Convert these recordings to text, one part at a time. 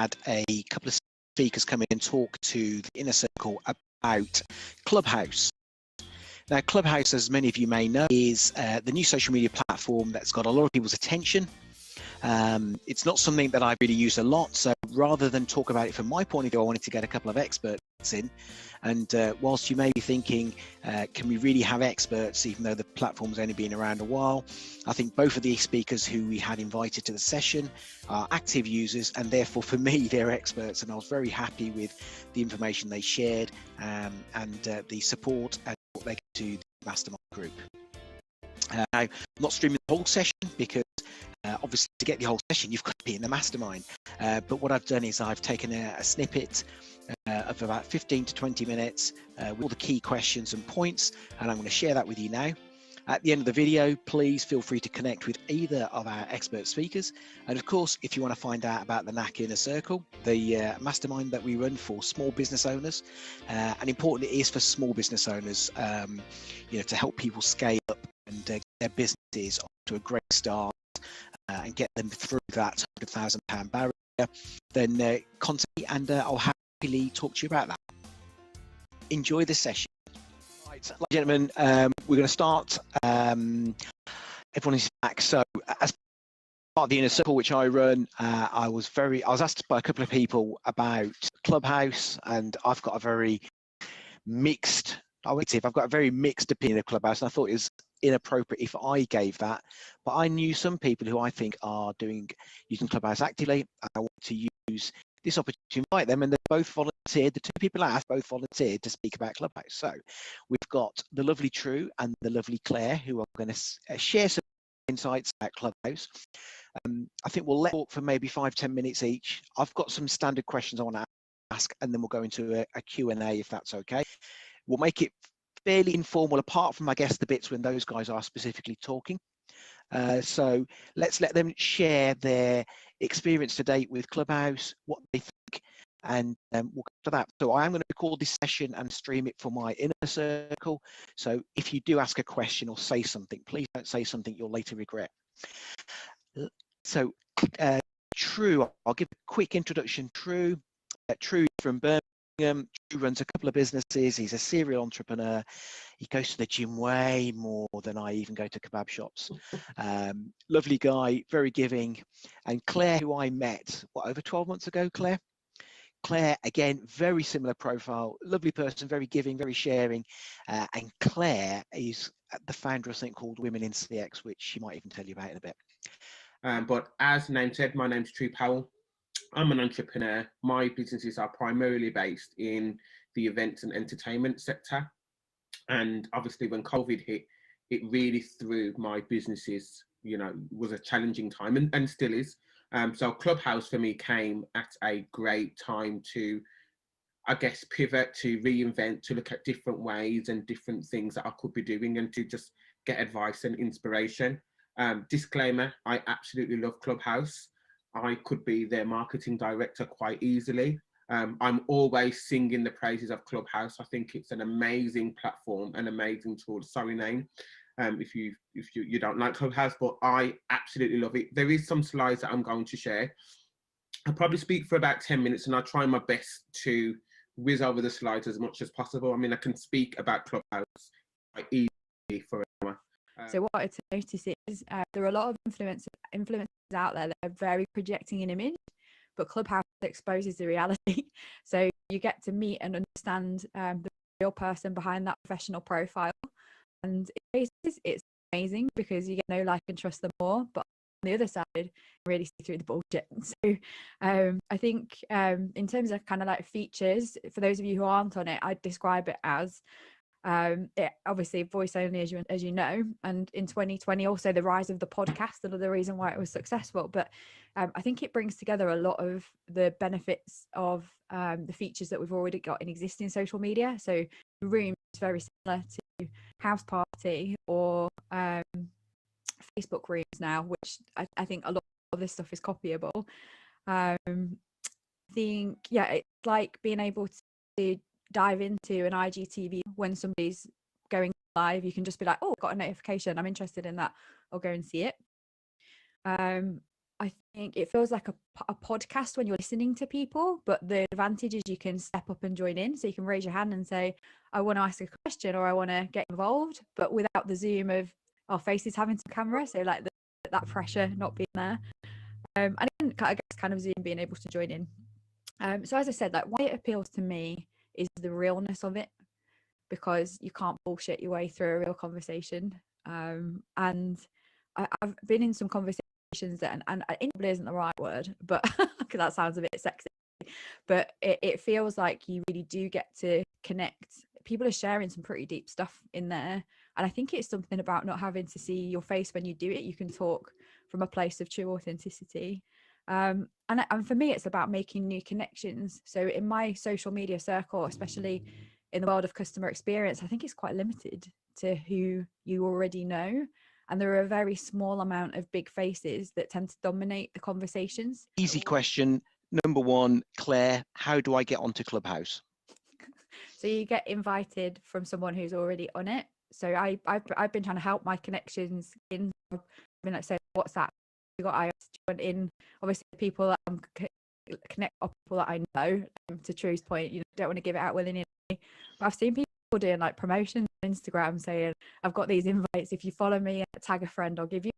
had a couple of speakers come in and talk to the Inner Circle about Clubhouse. Now, Clubhouse, as many of you may know, is the new social media platform that's got a lot of people's attention. It's not something that I really use a lot, so rather than talk about it from my point of view, I wanted to get a couple of experts in. And whilst you may be thinking, can we really have experts even though the platform's only been around a while, I think both of the speakers who we had invited to the session are active users, and therefore for me they're experts, and I was very happy with the information they shared and the support and what they to the mastermind group. Now, I'm not streaming the whole session because obviously to get the whole session you've got to be in the mastermind, but what I've done is I've taken a snippet of about 15 to 20 minutes with all the key questions and points, and I'm going to share that with you now. At the end of the video, please feel free to connect with either of our expert speakers, and of course if you want to find out about the NAC Inner Circle, the mastermind that we run for small business owners, and important it is for small business owners, to help people scale up and get their businesses off to a great start and get them through that £100,000 barrier, then contact me and I'll happily talk to you about that. Enjoy this session. Right, ladies and gentlemen, we're going to start. Everyone is back. So as part of the Inner Circle which I run, I was asked by a couple of people about Clubhouse, and I've got a very mixed opinion of Clubhouse, and I thought it was inappropriate if I gave that, but I knew some people who I think are using Clubhouse actively, and I want to use this opportunity to invite them, and they both volunteered. The two people I asked both volunteered to speak about Clubhouse. So we've got the lovely True and the lovely Claire, who are going to share some insights about Clubhouse. I think we'll let talk for maybe 5-10 minutes each. I've got some standard questions I want to ask, and then we'll go into a Q&A if that's okay. We'll make it fairly informal, apart from, I guess, the bits when those guys are specifically talking. So let's let them share their experience to date with Clubhouse, what they think, and we'll go to that. So I am going to record this session and stream it for my Inner Circle. So if you do ask a question or say something, please don't say something you'll later regret. So True, I'll give a quick introduction. True from Birmingham. True runs a couple of businesses. He's a serial entrepreneur. He goes to the gym way more than I even go to kebab shops. Lovely guy, very giving. And Claire, who I met, over 12 months ago, Claire? Claire, again, very similar profile, lovely person, very giving, very sharing. And Claire is the founder of something called Women in CX, which she might even tell you about in a bit. But as the name said, my name's True Powell. I'm an entrepreneur. My businesses are primarily based in the events and entertainment sector. And obviously when COVID hit, it really threw my businesses, was a challenging time and still is. So Clubhouse for me came at a great time to, I guess, pivot, to reinvent, to look at different ways and different things that I could be doing, and to just get advice and inspiration. Disclaimer, I absolutely love Clubhouse. I could be their marketing director quite easily. I'm always singing the praises of Clubhouse. I think it's an amazing platform, an amazing tool. Sorry, Nain, if you don't like Clubhouse, but I absolutely love it. There is some slides that I'm going to share. I'll probably speak for about 10 minutes, and I'll try my best to whiz over the slides as much as possible. I mean, I can speak about Clubhouse quite easily for an hour. So what I notice is there are a lot of influencers out there that are very projecting an image, but Clubhouse exposes the reality. So you get to meet and understand the real person behind that professional profile, and it's amazing because you get to know, like, and trust them more. But on the other side, really see through the bullshit. So I think in terms of kind of like features, for those of you who aren't on it, I'd describe it as obviously voice only, as you know, and in 2020 also the rise of the podcast, another reason why it was successful. But I think it brings together a lot of the benefits of the features that we've already got in existing social media. So Room is very similar to House Party or Facebook Rooms now, which I think a lot of this stuff is copyable. I think, yeah, it's like being able to dive into an IGTV when somebody's going live. You can just be like, oh, got a notification, I'm interested in that, I'll go and see it. I I think it feels like a podcast when you're listening to people, but the advantage is you can step up and join in. So you can raise your hand and say, I want to ask a question or I want to get involved, but without the Zoom of our faces having some camera. So like that pressure not being there. And again, I guess kind of Zoom being able to join in. So as I said, like why it appeals to me is the realness of it, because you can't bullshit your way through a real conversation. And I've been in some conversations that, and probably isn't the right word, but because that sounds a bit sexy, but it feels like you really do get to connect. People are sharing some pretty deep stuff in there. And I think it's something about not having to see your face when you do it. You can talk from a place of true authenticity. And for me, it's about making new connections. So in my social media circle, especially in the world of customer experience, I think it's quite limited to who you already know. And there are a very small amount of big faces that tend to dominate the conversations. Easy question. Number one, Claire, how do I get onto Clubhouse? So you get invited from someone who's already on it. So I've been trying to help my connections in. I've been like saying WhatsApp. We got iOS in. Obviously, people that I'm connect are people that I know. To True's point, you don't want to give it out willy-nilly. But I've seen people doing like promotions on Instagram saying, "I've got these invites. If you follow me, tag a friend, I'll give you,"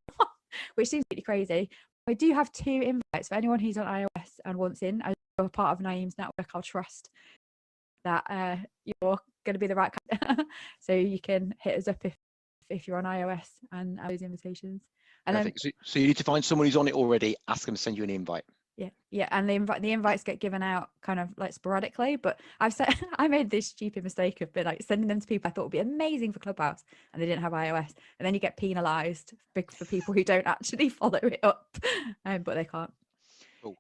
which seems pretty crazy. I do have 2 invites for anyone who's on iOS and wants in. As a part of Naeem's network, I'll trust that you're going to be the right kind. So you can hit us up if you're on iOS and those invitations. And Perfect. So you need to find someone who's on it already, ask them to send you an invite. Yeah, and the invites get given out kind of like sporadically, but I made this stupid mistake of like sending them to people I thought would be amazing for Clubhouse, and they didn't have iOS, and then you get penalized for people who don't actually follow it up, but they can't.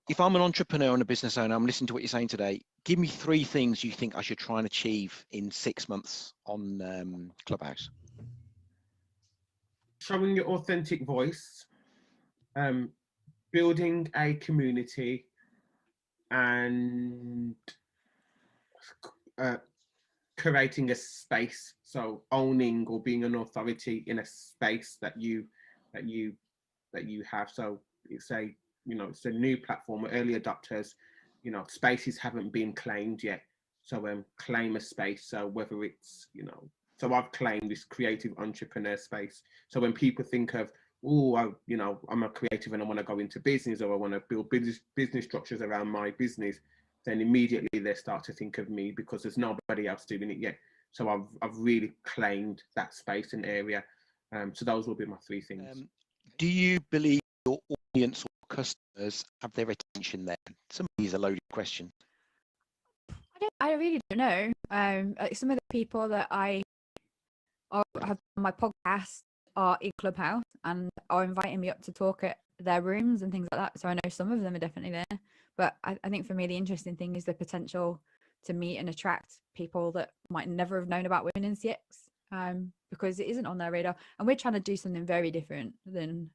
If I'm an entrepreneur and a business owner, I'm listening to what you're saying today. Give me 3 things you think I should try and achieve in 6 months on Clubhouse. Showing your authentic voice, building a community, and creating a space. So owning or being an authority in a space that you have. So it's it's a new platform. Early adopters, spaces haven't been claimed yet. So claim a space. So whether it's so I've claimed this creative entrepreneur space. So when people think of, I'm a creative and I want to go into business, or I want to build business structures around my business, then immediately they start to think of me because there's nobody else doing it yet. So I've really claimed that space and area. So those will be my 3 things. Do you believe your audience or customers have their attention there? Some of these are loaded questions. I really don't know. Some of the people that I have on my podcast are in Clubhouse and are inviting me up to talk at their rooms and things like that. So I know some of them are definitely there. But I think for me, the interesting thing is the potential to meet and attract people that might never have known about women in CX, because it isn't on their radar. And we're trying to do something very different than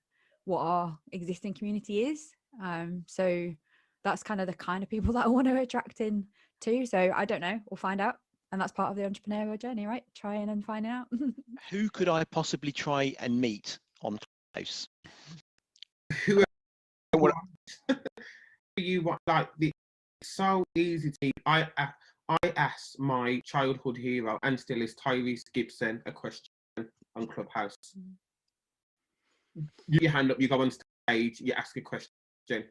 what our existing community is. So that's kind of people that I want to attract in too. So I don't know. We'll find out. And that's part of the entrepreneurial journey, right? Trying and finding out. Who could I possibly try and meet on Clubhouse? You want it's so easy to. I asked my childhood hero and still is Tyrese Gibson a question on Clubhouse. Your hand up, you go on stage, you ask a question,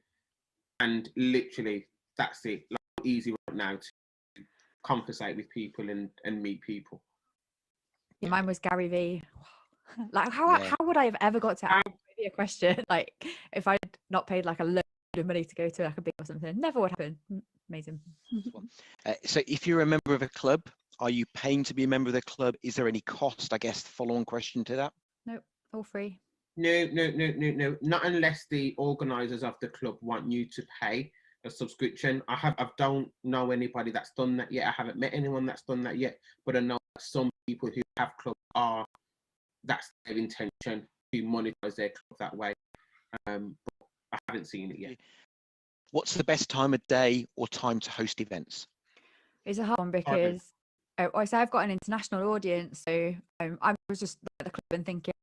and literally that's it. Like, easy right now to conversate with people and meet people. Yeah, mine was Gary Vee. Like how would I have ever got to ask Gary Vee a question? Like if I'd not paid like a load of money to go to like a big or something, never would happen. Amazing. So if you're a member of a club, are you paying to be a member of the club? Is there any cost? I guess the follow-on question to that. Nope, all free. No. Not unless the organisers of the club want you to pay a subscription. I don't know anybody that's done that yet. I haven't met anyone that's done that yet, but I know some people who have clubs that's their intention to monetize their club that way. But I haven't seen it yet. What's the best time of day or time to host events? It's a hard one because I say I've got an international audience, so I was just at the club and thinking,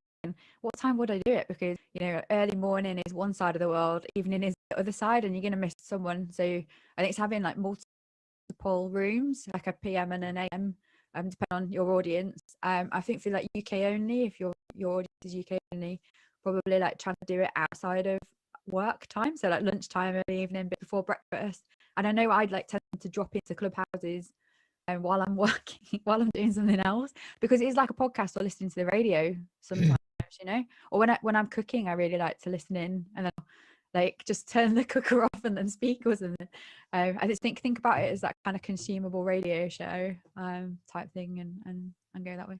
what time would I do it? Because, you know, early morning is one side of the world, evening is the other side, and you're going to miss someone. So I think it's having like multiple rooms, like a PM and an AM, depending on your audience. I think for like UK only, if your audience is UK only, probably like trying to do it outside of work time, so like lunchtime, early evening, bit before breakfast. And I know I'd like tend to drop into clubhouses while I'm working, while I'm doing something else, because it is like a podcast or listening to the radio sometimes, you know. Or when I'm cooking, I really like to listen in, and then like just turn the cooker off and then speak or something. I just think about it as that kind of consumable radio show type thing, and go that way.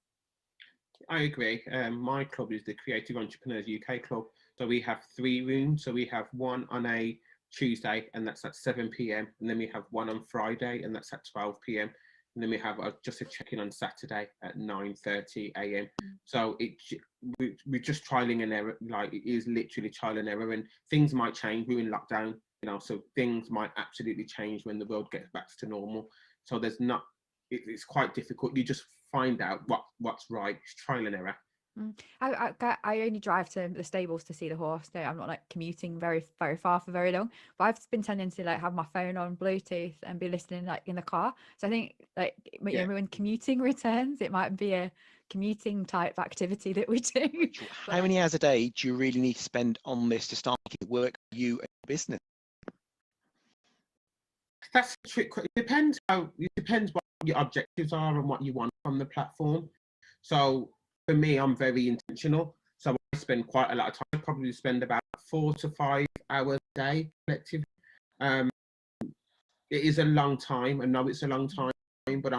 I agree. My club is the Creative Entrepreneurs UK Club. So we have 3 rooms. So we have one on a Tuesday, and that's at 7 p.m. And then we have one on Friday, and that's at 12 p.m. And then we have just a check-in on Saturday at 9:30 a.m. So we're just trialing and error. Like, it is literally trial and error, and things might change. We're in lockdown, you know, so things might absolutely change when the world gets back to normal. So there's not. It's quite difficult. You just find out what's right. It's trial and error. I only drive to the stables to see the horse. So I'm not like commuting very far for very long, but I've been tending to like have my phone on Bluetooth and be listening like in the car. So I think like, you know, when commuting returns, it might be a commuting type activity that we do. How many hours a day do you really need to spend on this to start making it work for you and your business? That's a trick. It depends what your objectives are and what you want from the platform. So for me, I'm very intentional. So I spend quite a lot of time. I probably spend about 4 to 5 hours a day collectively. It is a long time. I know it's a long time, but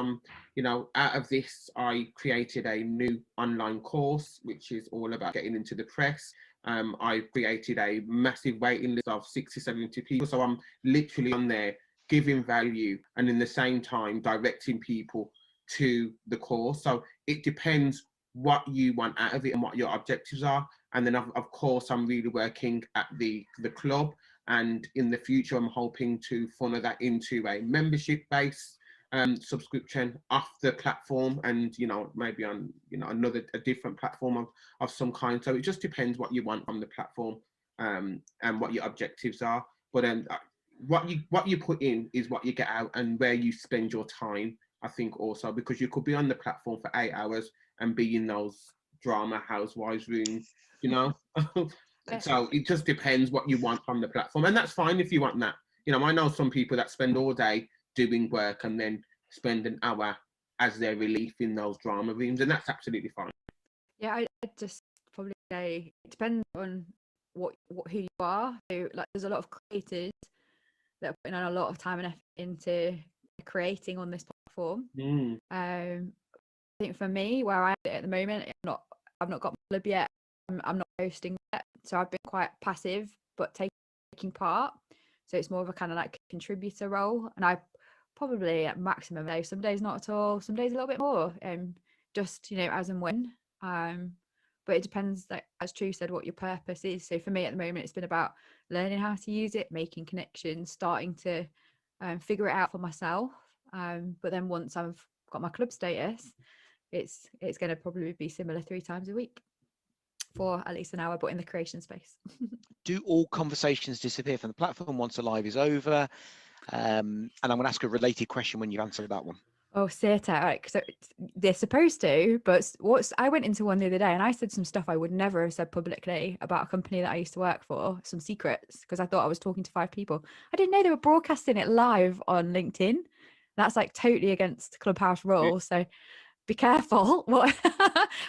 you know, out of this, I created a new online course, which is all about getting into the press. I created a massive waiting list of 60, 70 people. So I'm literally on there giving value, and in the same time directing people to the course. So it depends what you want out of it and what your objectives are. And then of course I'm really working at the club, and in the future I'm hoping to funnel that into a membership based subscription off the platform, and you know, maybe on, you know, a different platform of some kind. So it just depends what you want from the platform, and what your objectives are. But what you put in is what you get out, and where you spend your time, I think, also, because you could be on the platform for 8 hours and be in those drama housewives rooms, you know. So it just depends what you want from the platform, and that's fine if you want that. You know, I know some people that spend all day doing work and then spend an hour as their relief in those drama rooms, and that's absolutely fine. Yeah, I'd just probably say it depends on what who you are. So like, there's a lot of creators that are putting on a lot of time and effort into creating on this platform. I think for me, where I am at the moment, I've not got my club yet. I'm not hosting yet, so I've been quite passive but taking part. So it's more of a kind of like contributor role, and I probably at maximum days, some days not at all, some days a little bit more, just, you know, as and when. But it depends, like as True said, what your purpose is. So for me at the moment, it's been about learning how to use it, making connections, starting to figure it out for myself. But then once I've got my club status, it's going to probably be similar 3 times a week for at least an hour, but in the creation space. Do all conversations disappear from the platform once the live is over? And I'm going to ask a related question when you answer that one. Oh, SETA. Right. So they're supposed to, but I went into one the other day and I said some stuff I would never have said publicly about a company that I used to work for, some secrets, because I thought I was talking to 5 people. I didn't know they were broadcasting it live on LinkedIn. That's like totally against Clubhouse rules. So be careful.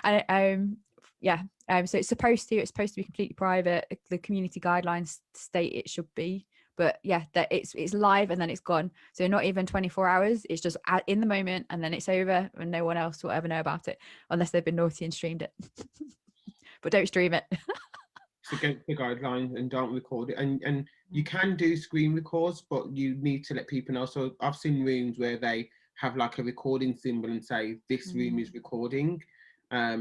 And so it's supposed to be completely private. The community guidelines state it should be. But yeah, that it's live and then it's gone. So not even 24 hours. It's just in the moment and then it's over, and no one else will ever know about it unless they've been naughty and streamed it. But don't stream it. It's against the guidelines, and don't record it. And you can do screen records, but you need to let people know. So I've seen rooms where they have like a recording symbol and say this room is recording.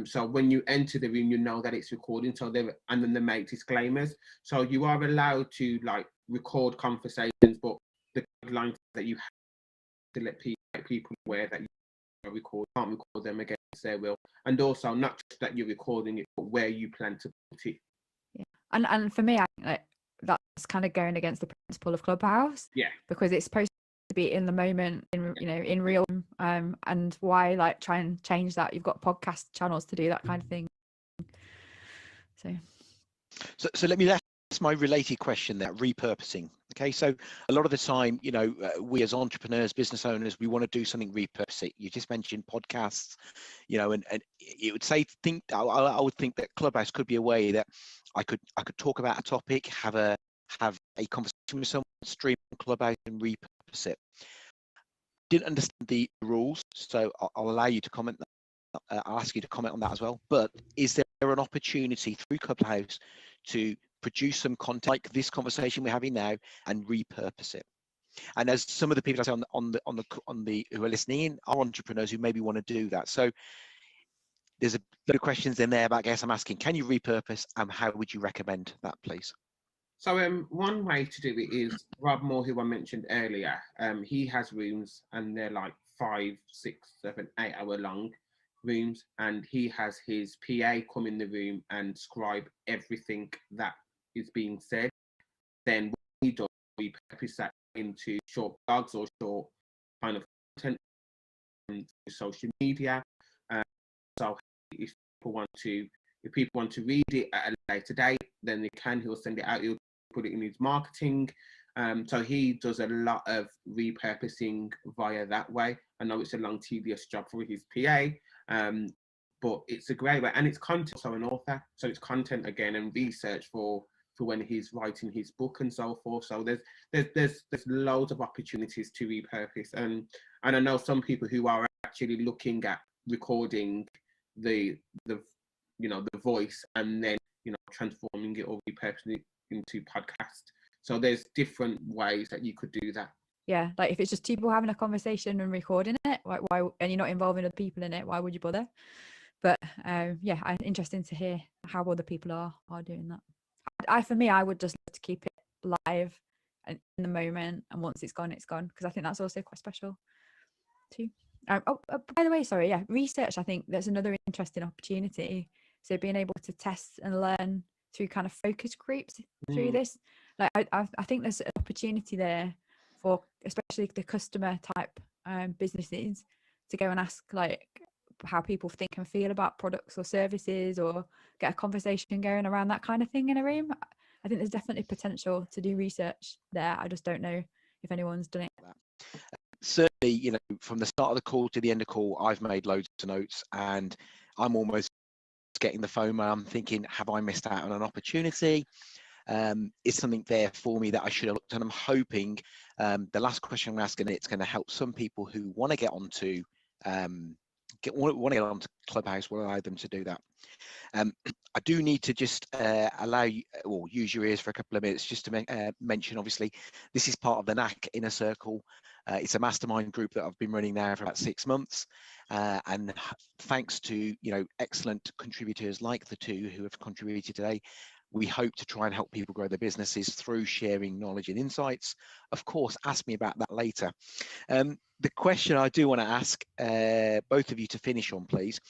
So when you enter the room, you know that it's recording. So and then they make disclaimers. So you are allowed to like record conversations, but the guidelines that you have to let people aware that you can't record them against there, Will. And also not just that you're recording it, but where you plan to put it. Yeah. And for me, I think like that's kind of going against the principle of Clubhouse. Yeah. Because it's supposed to be in the moment, in real time. And why like try and change that? You've got podcast channels to do that kind of thing. So let me ask my related question there, repurposing. Okay, so a lot of the time, we as entrepreneurs, business owners, we want to do something, repurpose it. You just mentioned podcasts, and it would I would think that Clubhouse could be a way that I could talk about a topic, have a conversation with someone, stream Clubhouse and repurpose it. Didn't understand the rules, so I'll allow you to comment. I'll ask you to comment on that as well. But is there an opportunity through Clubhouse to produce some content like this conversation we're having now and repurpose it? And as some of the people I say on the who are listening in are entrepreneurs who maybe want to do that. So there's a lot of questions in there, but I guess I'm asking, can you repurpose, and how would you recommend that, please? So one way to do it is Rob Moore, who I mentioned earlier. He has rooms, and they're like 5, 6, 7, 8 hour long rooms, and he has his PA come in the room and scribe everything that is being said. Then what he does, we purpose that into short blogs or short kind of content on social media. So if people want to read it at a later date, then they can. He'll send it out. He'll put it in his marketing. So he does a lot of repurposing via that way. I know it's a long, tedious job for his PA, but it's a great way, and it's content. So an author, so it's content again, and research for when he's writing his book and so forth. So there's loads of opportunities to repurpose, and I know some people who are actually looking at recording the voice and then transforming it or repurposing it into podcast. So there's different ways that you could do that. Yeah, like if it's just two people having a conversation and recording it, why and you're not involving other people in it, why would you bother? But yeah, I'm interested to hear how other people are doing that. For me, I would just love to keep it live and in the moment, and once it's gone, because I think that's also quite special too. By the way, sorry, yeah, research. I think there's another interesting opportunity. So being able to test and learn through kind of focus groups through this, like I think there's an opportunity there for especially the customer type businesses to go and ask like how people think and feel about products or services, or get a conversation going around that kind of thing in a room. I think there's definitely potential to do research there. I just don't know if anyone's done it. Certainly, from the start of the call to the end of the call, I've made loads of notes, and I'm almost getting the FOMO. I'm thinking, have I missed out on an opportunity? Is something there for me that I should have looked at? And I'm hoping the last question I'm asking, it's going to help some people who want to get onto Clubhouse, will allow them to do that. I do need to just allow you, or use your ears for a couple of minutes, just to mention, obviously, this is part of the NAC Inner Circle. It's a mastermind group that I've been running now for about 6 months. And thanks to, excellent contributors like the two who have contributed today, we hope to try and help people grow their businesses through sharing knowledge and insights. Of course, ask me about that later. The question I do want to ask both of you to finish on, please.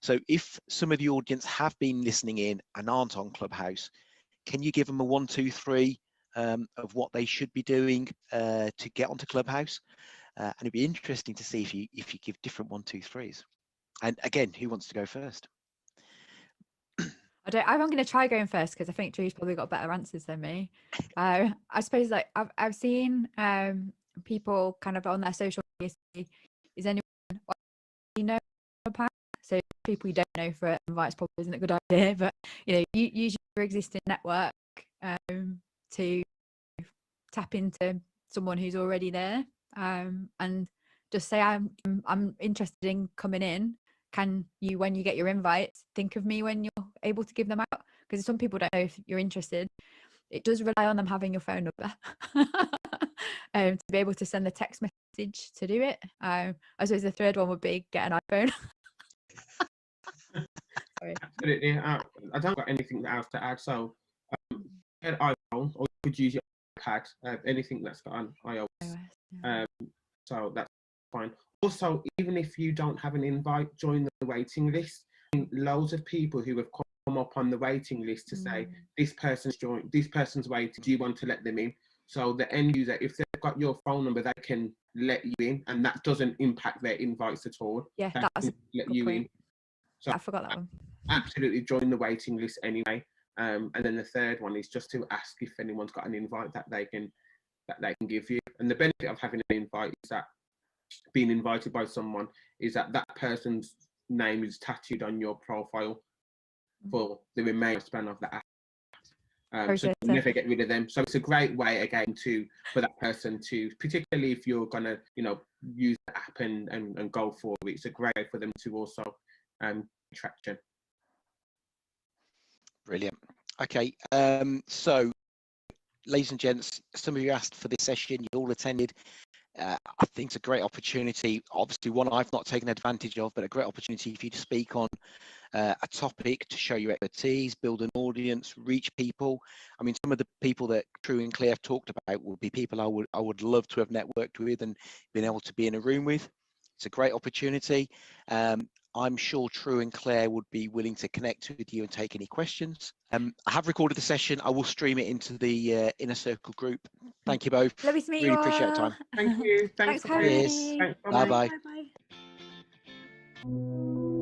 So if some of the audience have been listening in and aren't on Clubhouse, can you give them a 1, 2, 3 of what they should be doing to get onto Clubhouse? And it'd be interesting to see if you give different 1, 2, 3s. And again, who wants to go first? I'm going to try going first because I think Drew's probably got better answers than me. I suppose like I've seen people kind of on their social media say, is anyone Clubhouse? So people you don't know for invites probably isn't a good idea, but you use your existing network to tap into someone who's already there, and just say I'm interested in coming in. Can you, when you get your invites, think of me when you're able to give them out? Because some people don't know if you're interested. It does rely on them having your phone number to be able to send the text message to do it. I suppose the third one would be get an iPhone. Sorry. Absolutely. I don't got anything else to add. So get an iPhone, or you could use your iPad, anything that's got an iOS. So that's fine. Also, even if you don't have an invite, join the waiting list. Loads of people who have come up on the waiting list to say, this person's joined, this person's waiting, do you want to let them in? So the end user, if they've got your phone number, they can let you in, and that doesn't impact their invites at all. Yeah, They that's a can let good you point. in. So I forgot that one. absolutely join the waiting list anyway. And then the third one is just to ask if anyone's got an invite that they can give you. And the benefit of having an invite is that being invited by someone is that that person's name is tattooed on your profile for the remaining span of the app. So you never get rid of them. So it's a great way again for that person to, particularly if you're gonna, use the app and go for it. It's a great way for them to also traction. Brilliant. Okay, so ladies and gents, some of you asked for this session, you all attended. I think it's a great opportunity, obviously one I've not taken advantage of, but a great opportunity for you to speak on a topic, to show your expertise, build an audience, reach people. I mean, some of the people that True and Clear have talked about would be people I would love to have networked with and been able to be in a room with. It's a great opportunity. I'm sure True and Claire would be willing to connect with you and take any questions. I have recorded the session. I will stream it into the Inner Circle group. Thank you both. Lovely to meet really you appreciate your all. time. Thank you. Thanks for for having Cheers. me. Thanks. Bye bye. Bye bye.